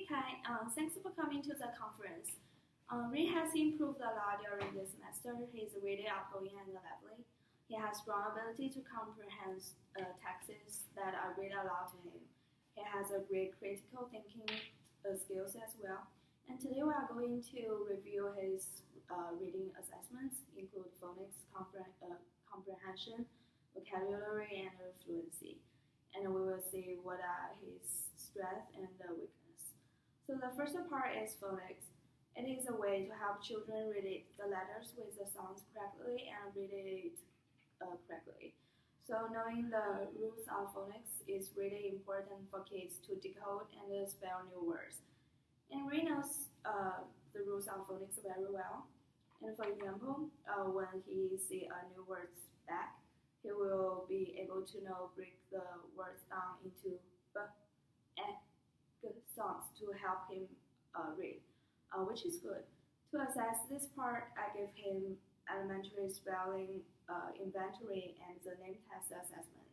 Hi, thanks for coming to the conference. Ray has improved a lot during this semester. He's really outgoing and lively. He has strong ability to comprehend texts that are read aloud to him. He has a great critical thinking skills as well. And today we are going to review his reading assessments, include phonics, comprehension, vocabulary, and fluency. And we will see what are his strengths and weakness. So the first part is phonics. It is a way to help children read the letters with the sounds correctly and read it correctly. So knowing the rules of phonics is really important for kids to decode and spell new words. And Ray knows the rules of phonics very well. And for example, when he see a new words back, he will be able to break the words down into b, e, g sounds to help him read, which is good. To assess this part, I gave him elementary spelling inventory and the name test assessment.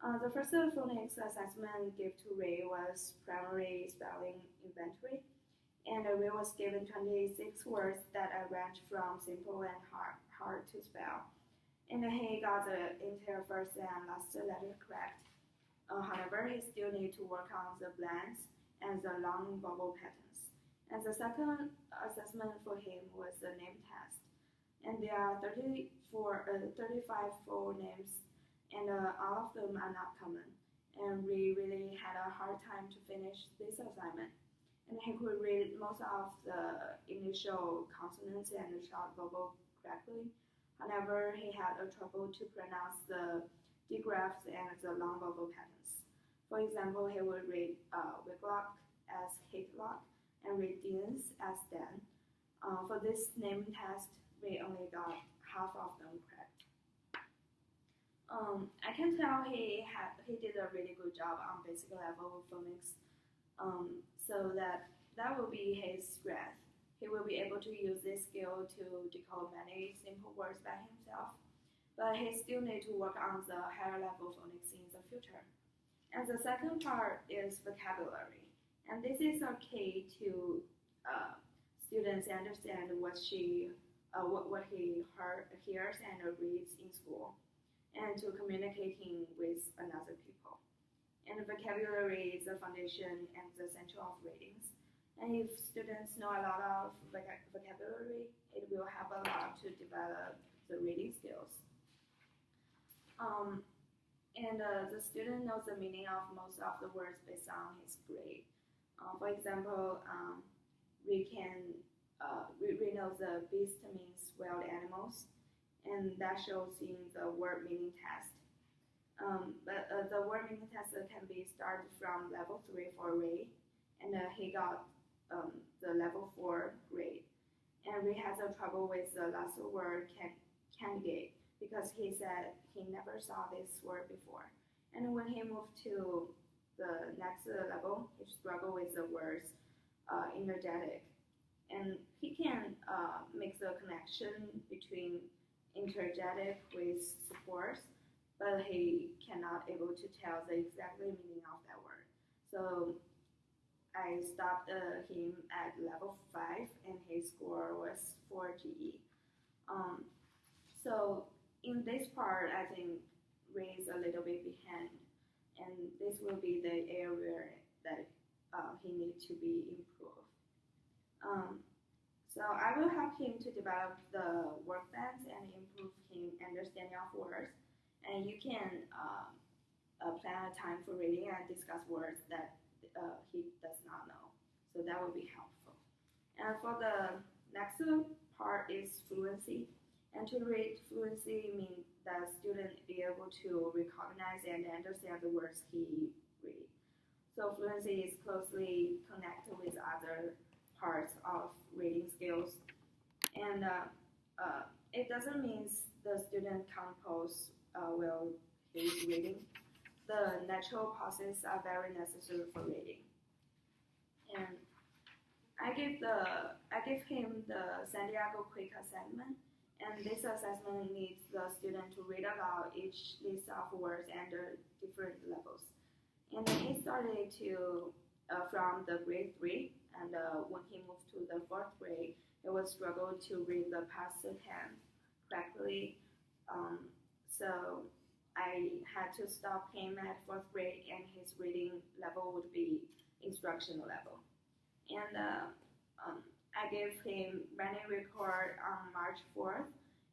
The first phonics assessment given to Ray was primary spelling inventory, and Ray was given 26 words that range from simple and hard to spell. And he got the entire first and last letter correct. However, he still needs to work on the blends and the long vowel patterns. And the second assessment for him was the name test. And there are 35 full names, and all of them are not common. And we really had a hard time to finish this assignment. And he could read most of the initial consonants and short vowel correctly. However, he had a trouble to pronounce the digraphs and the long vowel patterns. For example, he would read Wicklock as Hicklock and read Deans as Dan. For this name test, we only got half of them correct. I can tell he did a really good job on basic level phonics, so that will be his strength. He will be able to use this skill to decode many simple words by himself, but he still needs to work on the higher level phonics in the future. And the second part is vocabulary, and this is a key to students understand what he hears and reads in school, and to communicating with another people. And vocabulary is the foundation and the center of readings. And if students know a lot of vocabulary, it will help a lot to develop the reading skills. The student knows the meaning of most of the words based on his grade. For example, we know the beast means wild animals, and that shows in the word meaning test. But the word meaning test can be started from level 3 for Ray, and he got the level 4 grade. And Ray has a trouble with the last word candidate because he said he never saw this word before. And when he moved to the next level, he struggled with the words energetic. And he can make the connection between energetic with support, but he cannot able to tell the exact meaning of that word. So I stopped him at level 5, and his score was 4 GE. So in this part, I think Ray is a little bit behind, and this will be the area that he needs to be improved. So I will help him to develop the word bands and improve him understanding of words. And you can plan a time for reading and discuss words that he does not know. So that will be helpful. And for the next part is fluency. And to read fluency means that student be able to recognize and understand the words he read. So fluency is closely connected with other parts of reading skills. And it doesn't mean the student compose while he's reading. The natural pauses are very necessary for reading. And I give him the Santiago Quick Assessment, and this assessment needs the student to read aloud each list of words under different levels. And he started to from the grade 3, and when he moved to the 4th grade, he would struggle to read the past 10 correctly. So I had to stop him at 4th grade, and his reading level would be instructional level. And I gave him running record on March 4th,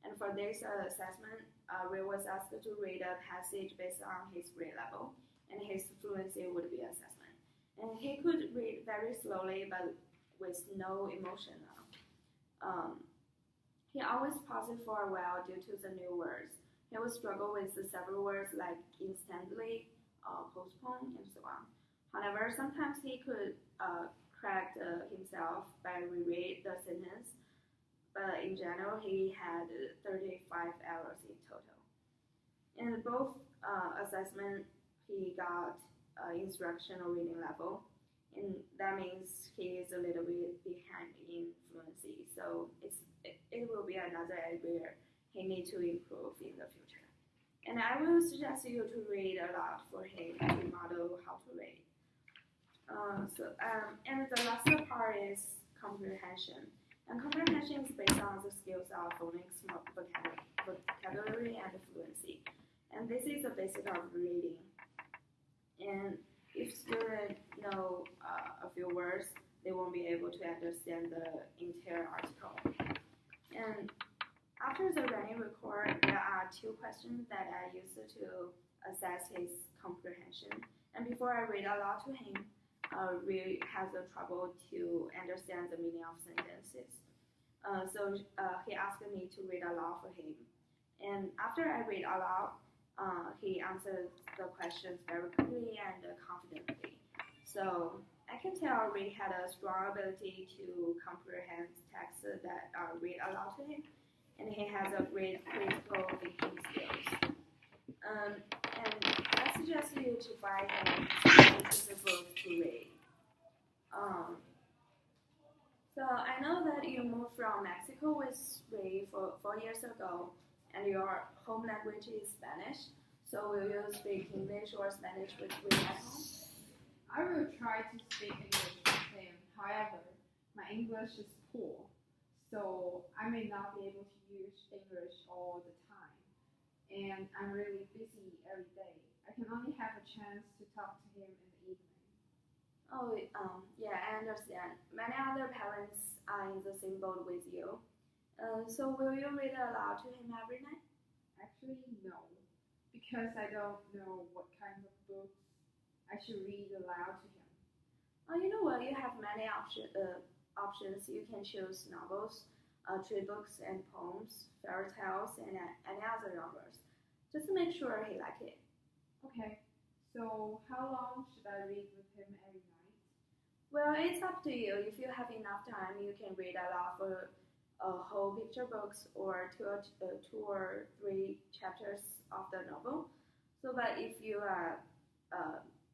and for this assessment, Ray was asked to read a passage based on his grade level, and his fluency would be assessment. And he could read very slowly, but with no emotion. He always paused for a while due to the new words. He would struggle with the several words like instantly, postpone, and so on. However, sometimes he could correct himself by reread the sentence, but in general, he had 35 errors in total. In both assessment, he got instructional reading level, and that means he is a little bit behind in fluency. So it will be another area he needs to improve in the future. And I will suggest you to read a lot for him to model how to read. And the last part is comprehension. And comprehension is based on the skills of phonics, vocabulary, and fluency. And this is the basic of reading. And if students know a few words, they won't be able to understand the entire article. And after the running record, there are 2 questions that I used to assess his comprehension. And before I read aloud to him, Ray has a trouble to understand the meaning of sentences. So he asked me to read aloud for him. And after I read aloud, he answered the questions very quickly and confidently. So I can tell Ray had a strong ability to comprehend text that are read aloud to him, and he has a great critical thinking skills. And I suggest you to buy him the book to read. So I know that you moved from Mexico with Ray 4 years ago, and your home language is Spanish. So will you speak English or Spanish with Ray at home? I will try to speak English with him. However, my English is poor, so I may not be able to use English all the time. And I'm really busy every day. I can only have a chance to talk to him in the evening. Oh, yeah, I understand. Many other parents are in the same boat with you. So will you read aloud to him every night? Actually, no, because I don't know what kind of books I should read aloud to him. You know what? You have many options. You can choose novels, trade books and poems, fairy tales, and any other genres. Just to make sure he likes it. Okay, so how long should I read with him every night? Well, it's up to you. If you have enough time, you can read aloud for whole picture books or 2 or 3 chapters of the novel. So, but if you are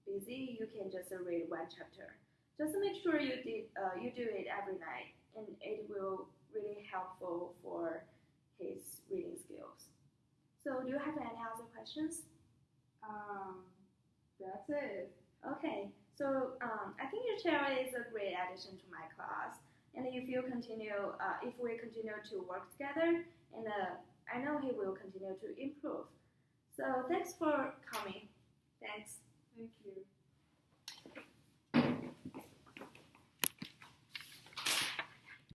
busy, you can just read 1 chapter. Just make sure you do it every night, and it will really helpful for his reading skills. So, do you have any other questions? That's it. Okay. So I think your child is a great addition to my class, and if we continue to work together, and I know he will continue to improve. So thanks for coming. Thanks. Thank you.